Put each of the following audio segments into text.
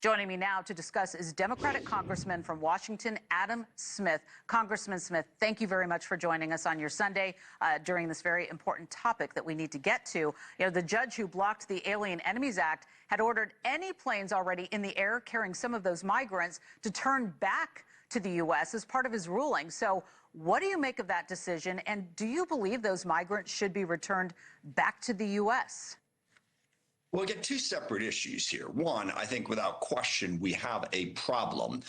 Joining me now to discuss is Democratic Congressman from Washington, Adam Smith. Congressman Smith, thank you very much for joining us on your Sunday during this very important topic that we need to get to. You know, the judge who blocked the Alien Enemies Act had ordered any planes already in the air carrying some of those migrants to turn back to the U.S. as part of his ruling. So what do you make of that decision? And do you believe those migrants should be returned back to the U.S.? Well, we get two separate issues here. One, I think without question, we have a problem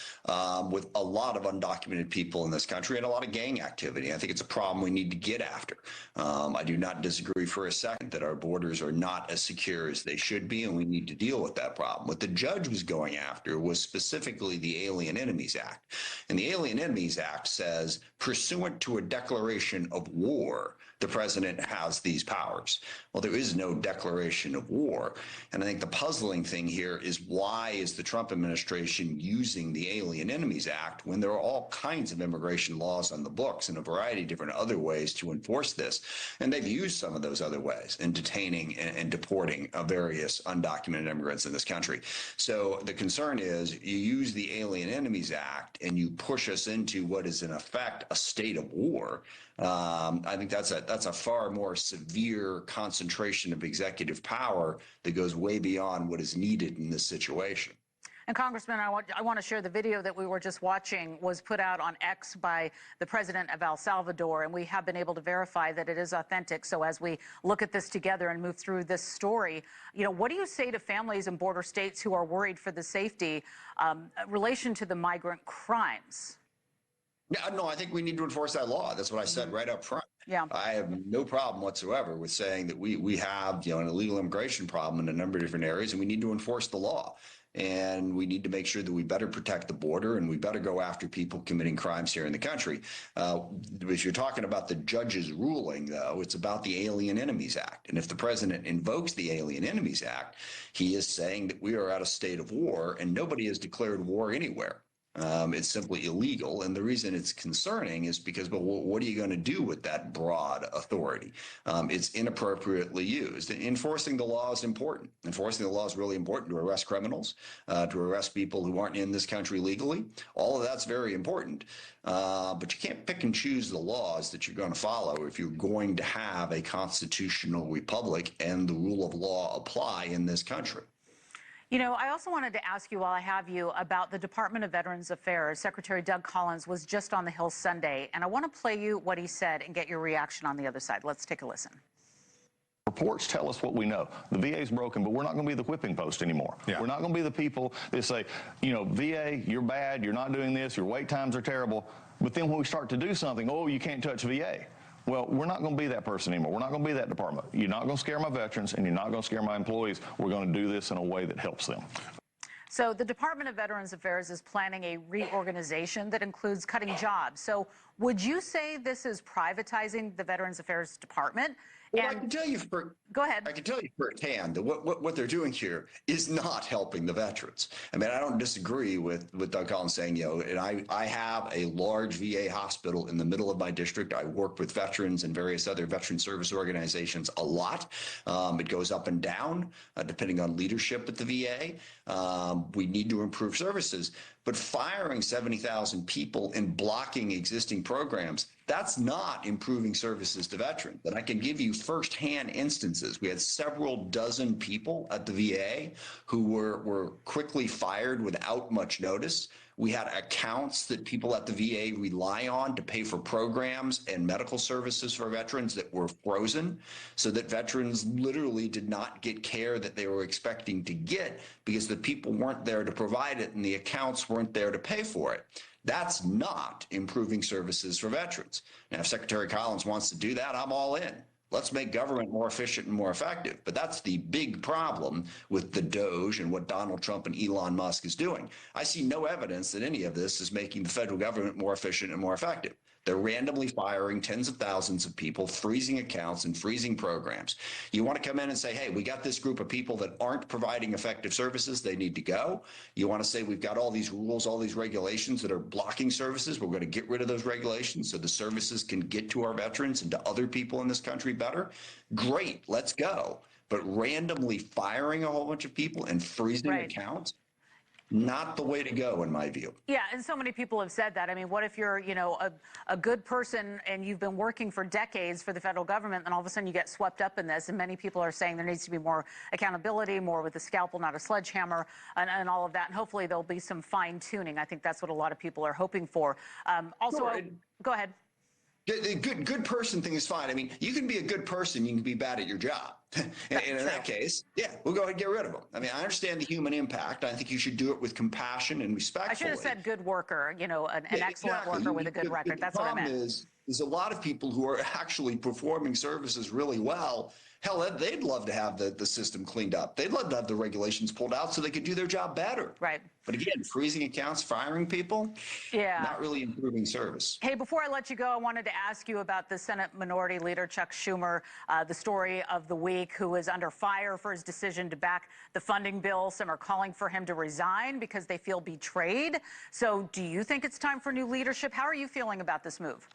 with a lot of undocumented people in this country and a lot of gang activity. I think it's a problem we need to get after. I do not disagree for a second that our borders are not as secure as they should be, and we need to deal with that problem. What the judge was going after was specifically the Alien Enemies Act. And the Alien Enemies Act says, pursuant to a declaration of war, the president has these powers. Well, there is no declaration of war. And I think the puzzling thing here is, why is the Trump administration using the Alien Enemies Act when there are all kinds of immigration laws on the books and a variety of different other ways to enforce this? And they've used some of those other ways in detaining and deporting various undocumented immigrants in this country. So the concern is, you use the Alien Enemies Act and you push us into what is in effect a state of war. I think that's a far more severe concentration of executive power that goes way beyond what is needed in this situation. And Congressman, I want to share the video that we were just watching. Was put out on X by the president of El Salvador, and we have been able to verify that it is authentic. So as we look at this together and move through this story, you know, what do you say to families in border states who are worried for the safety in relation to the migrant crimes? No, I think we need to enforce that law. That's what I said right up front. Yeah. I have no problem whatsoever with saying that we have, you know, an illegal immigration problem in a number of different areas, and we need to enforce the law. And we need to make sure that we better protect the border, and we better go after people committing crimes here in the country. If you're talking about the judge's ruling, though, it's about the Alien Enemies Act. And if the president invokes the Alien Enemies Act, he is saying that we are at a state of war, and nobody has declared war anywhere. It's simply illegal. And the reason it's concerning is because, well, what are you going to do with that broad authority? It's inappropriately used. Enforcing the law is important. Enforcing the law is really important to arrest criminals, to arrest people who aren't in this country legally. All of that's very important. But you can't pick and choose the laws that you're going to follow if you're going to have a constitutional republic and the rule of law apply in this country. You know, I also wanted to ask you, while I have you, about the Department of Veterans Affairs. Secretary Doug Collins was just on the Hill Sunday, and I want to play you what he said and get your reaction on the other side. Let's take a listen. Reports tell us what we know. The VA is broken, but we're not going to be the whipping post anymore. Yeah. We're not going to be the people that say, you know, VA, you're bad, you're not doing this, your wait times are terrible. But then when we start to do something, oh, you can't touch VA. Well, we're not going to be that person anymore. We're not going to be that department. You're not going to scare my veterans, and you're not going to scare my employees. We're going to do this in a way that helps them. So the Department of Veterans Affairs is planning a reorganization that includes cutting jobs. So would you say this is privatizing the Veterans Affairs Department? Well, I can tell you go ahead. I can tell you firsthand that what they're doing here is not helping the veterans. I mean, I don't disagree with Doug Collins saying, you know, and I have a large VA hospital in the middle of my district. I work with veterans and various other veteran service organizations a lot. It goes up and down depending on leadership at the VA. We need to improve services, but firing 70,000 people and blocking existing programs, that's not improving services to veterans. And I can give you firsthand instances. We had several dozen people at the VA who were quickly fired without much notice. We had accounts that people at the VA rely on to pay for programs and medical services for veterans that were frozen, so that veterans literally did not get care that they were expecting to get because the people weren't there to provide it and the accounts weren't there to pay for it. That's not improving services for veterans. Now, if Secretary Collins wants to do that, I'm all in. Let's make government more efficient and more effective. But that's the big problem with the DOGE and what Donald Trump and Elon Musk is doing. I see no evidence that any of this is making the federal government more efficient and more effective. They're randomly firing tens of thousands of people, freezing accounts and freezing programs. You want to come in and say, hey, we got this group of people that aren't providing effective services. They need to go. You want to say we've got all these rules, all these regulations that are blocking services. We're going to get rid of those regulations so the services can get to our veterans and to other people in this country better. Great, let's go. But randomly firing a whole bunch of people and freezing accounts, Not the way to go, in my view. Yeah, and so many people have said that. I mean, what if you're, a good person and you've been working for decades for the federal government, and all of a sudden you get swept up in this? And many people are saying there needs to be more accountability, more with a scalpel, not a sledgehammer, and all of that. And hopefully there'll be some fine tuning. I think that's what a lot of people are hoping for. Sure. Go ahead. The good person thing is fine. I mean, you can be a good person, you can be bad at your job. and in that case, yeah, we'll go ahead and get rid of them. I mean, I understand the human impact. I think you should do it with compassion and respectfully. I should have said good worker, an excellent worker with a good record. That's what I meant. The problem is a lot of people who are actually performing services really well. Hell, they'd love to have the system cleaned up. They'd love to have the regulations pulled out so they could do their job better. Right. But again, freezing accounts, firing people, not really improving service. Hey, before I let you go, I wanted to ask you about the Senate Minority Leader Chuck Schumer, the story of the week, who is under fire for his decision to back the funding bill. Some are calling for him to resign because they feel betrayed. So do you think it's time for new leadership? How are you feeling about this move?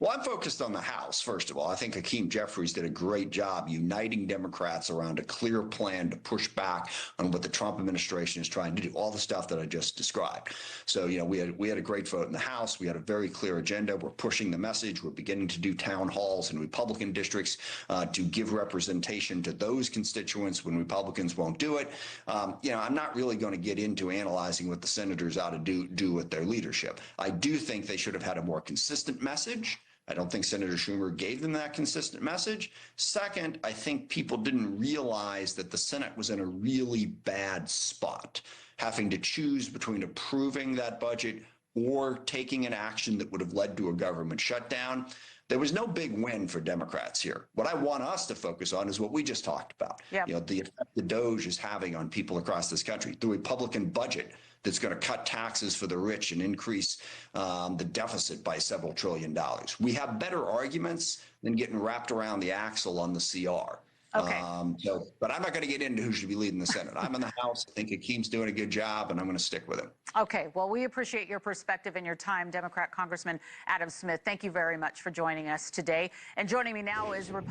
Well, I'm focused on the House, first of all. I think Hakeem Jeffries did a great job uniting Democrats around a clear plan to push back on what the Trump administration is trying to do, all the stuff that I just described. So, we had a great vote in the House. We had a very clear agenda. We're pushing the message. We're beginning to do town halls in Republican districts to give representation to those constituents when Republicans won't do it. I'm not really going to get into analyzing what the senators ought to do with their leadership. I do think they should have had a more consistent message. I don't think Senator Schumer gave them that consistent message. Second, I think people didn't realize that the Senate was in a really bad spot, having to choose between approving that budget or taking an action that would have led to a government shutdown. There was no big win for Democrats here. What I want us to focus on is what we just talked about. Yep. The effect the DOGE is having on people across this country. The Republican budget that's going to cut taxes for the rich and increase the deficit by several $1 trillion. We have better arguments than getting wrapped around the axle on the CR. Okay. But I'm not going to get into who should be leading the Senate. I'm in the House. I think Hakeem's doing a good job, and I'm going to stick with him. Okay. Well, we appreciate your perspective and your time, Democrat Congressman Adam Smith. Thank you very much for joining us today. And joining me now is Republican